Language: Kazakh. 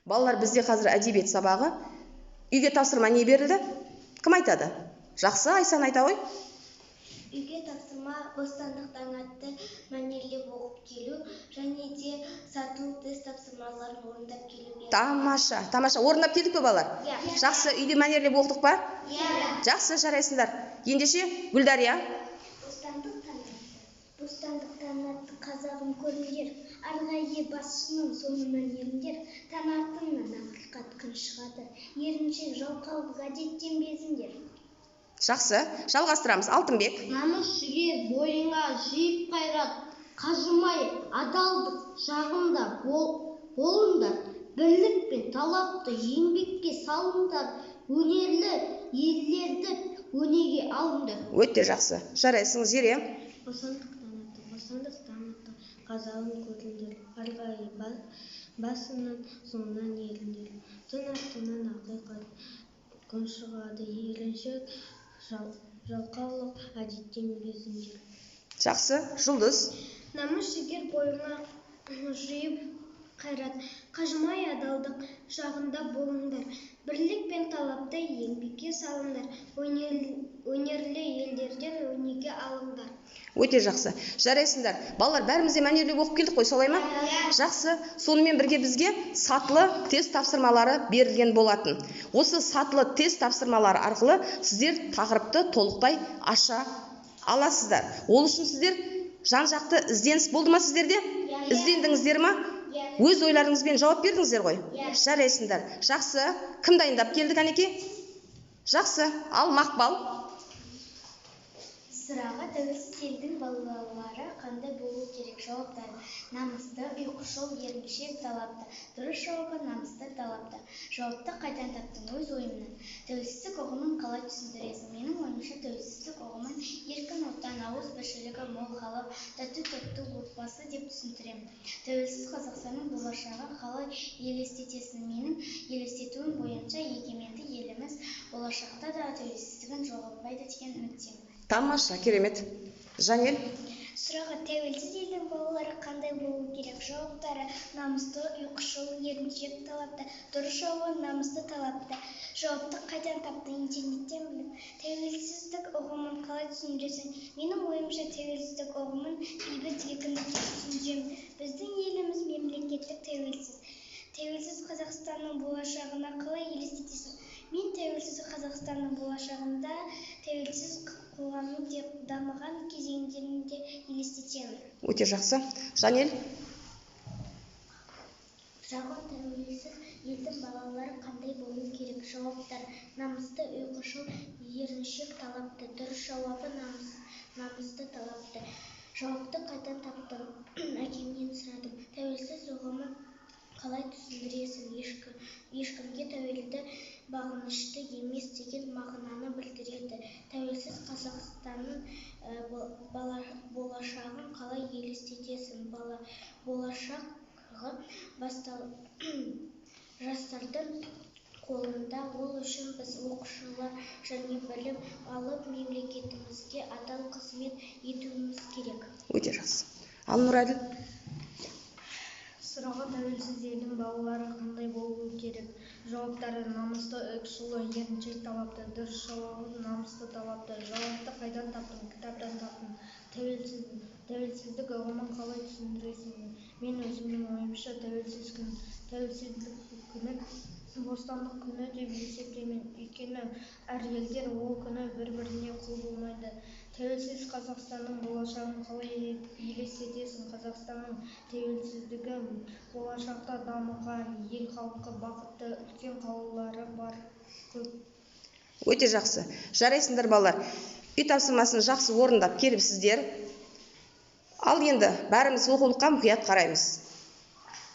Балалар, бізде қазір әдебиет сабағы. Үйге тапсырма не берілді? Кім айтады? Жақсы, Айсан айта ғой. Үйге тапсырма бостандықтан атты мәнерлеп оқып келу және де сатылы тест тапсырмаларын орындап келуге. Тамаша, тамаша. Орындап келдік пе балалар? Жақсы, үйде мәнерлеп оқыдық па? Жақсы, жарайсыңдар. Ендеше, Гүлдария. Бостандықтан атты қазағым көріңдер, арнайы басшының соңынан еріңдер, таң артыңнан ақиқат күн шығады, еріншек жалқаулық әдеттен безіңдер. Жақсы, жалғастырамыз. Алтынбек. Намыс жігер бойыңа жиып қайрат, қажымай адалдық жағында болыңдар, бірлік пен талапты еңбекке салыңдар, өнерлі елдерді өнеге алыңдар. Өте жақсы. Жарайсыңыз, Зере. Бостандықтан атты қазағым көріңдер, арнайы басынан соңынан еріңдер, таң артынан ақиқат күн шығады, еріншек жалқаулық әдеттен безіңдер. Жақсы, Жұлдыз. Намыс жігер бойыңа жиып қайрат, қажымай адалдық жағында болыңдар, бірлік пен талапты еңбекке салыңдар, өнерлі елдерден өнеге алыңдар. Өте жақсы. Жарайсыңдар. Балалар, бәрімізде мәнерлеп оқып келдік қой, солай ма? Жақсы. Сонымен бірге бізге сатылы тест тапсырмалары берілген болатын. Осы сатылы тест тапсырмалары арқылы сіздер тақырыпты толықтай аша аласыздар. Ол үшін сіздер жан-жақты ізденіс болды ма сіздерде? Іздендіңіздер ма? Өз ойларыңызбен жауап бердіңіздер ғой? Жарайсыңдар. Жақсы. Кім дайындап келді, Кәнеке? Жақсы. Ал Мақпал. Сыраға тәуелсіз елдің балалары қандай болу керек? Жауаптары: намысты, ұйқышыл, еріншек, талапты. Дұрыс жауабы: намысты, талапты. Жауапты қайдан таптың? Өз ойымнан. Тәуелсіздік ұғымын қалай түсіндіресің? Менің ойымша тәуелсіздік ұғымын еркін отан, ауыз біршілігі мол халық, тату-тәтті отбасы деп түсіндіремін. Тәуелсіз Қазақстанның болашағы қалай елестетесің? Менің елестетуім бойынша егеменді еліміз болашақта да тәуелсіздігін жоғалтпайды деген үміттемін. Тамаша, керемет. Жанел. Сұрағы: тәуелсіз елдің балалары қандай болу керек? Жауаптары: намысты, ұйқышыл, еріншек, талапты. Дұрыс жауабы: намысты, талапты. Жауапты қайдан таптың? Интернеттен біліп. Тәуелсіздік ұғымын қалай түсіндіресің? Менің ойымша тәуелсіздік ұғымын бейбіт еркіндікке түсіндіремін. Біздің еліміз мемлекеттік тәуелсіз. Тәуелсіз Қазақстанның болашағына қалай елестетесің? Мен тәуелсіз Қазақстанның болашағында тәуелсіз қоғамның дамыған кезеңдерінде елестетемін. Өте жақсы. Жанел. Сұрағы: тәуелсіз елдің балалары қандай болу керек? Жауаптар: намысты, ұйқышыл, еріншек, талапты. Дұрыс жауабы: намысты, талапты. Жауапты қайдан таптың? Әкемнен сұрадым. Тәуелсіз ұғымын қалай түсіндіресің? Ешкімге тәуелді, бағынышты емес деген мағынаны білдіреді. Тәуелсіз Қазақстанның болашағын қалай елестетесің? Болашағы жастардың қолында, ол үшін біз оқушылар және білім алып мемлекетімізге адал қызмет етуіміз керек. Өте жақсы. Ал Нұрәділ. Сұрағы: тәуелсіз елдің балалары қандай болу керек? Жауаптары: намысты, ұйқышыл, еріншек, талапты. Дұрыс жауабы: намысты, талапты. Жауапты қайдан таптың? Кітаптан таптың. Тәуелсіздік ұғымын қалай түсіндіресің? Мен өзімнің ойымша тәуелсіздік күні бостандық күні деп есептеймін. Өйткені әр елдер ол күні бір-біріне құл болмайды. Тәуелсіз Қазақстанның болашағын қалай елестетесің? Қазақстанның тәуелсіздігі болашақта дамыған ел, халқы бақытты, үлкен қалалары бар, көп. Өте жақсы. Жарайсыңдар балалар. Үй тапсырмасын жақсы орындап келіпсіздер. Ал енді бәріміз оқулыққа мұқият қараймыз.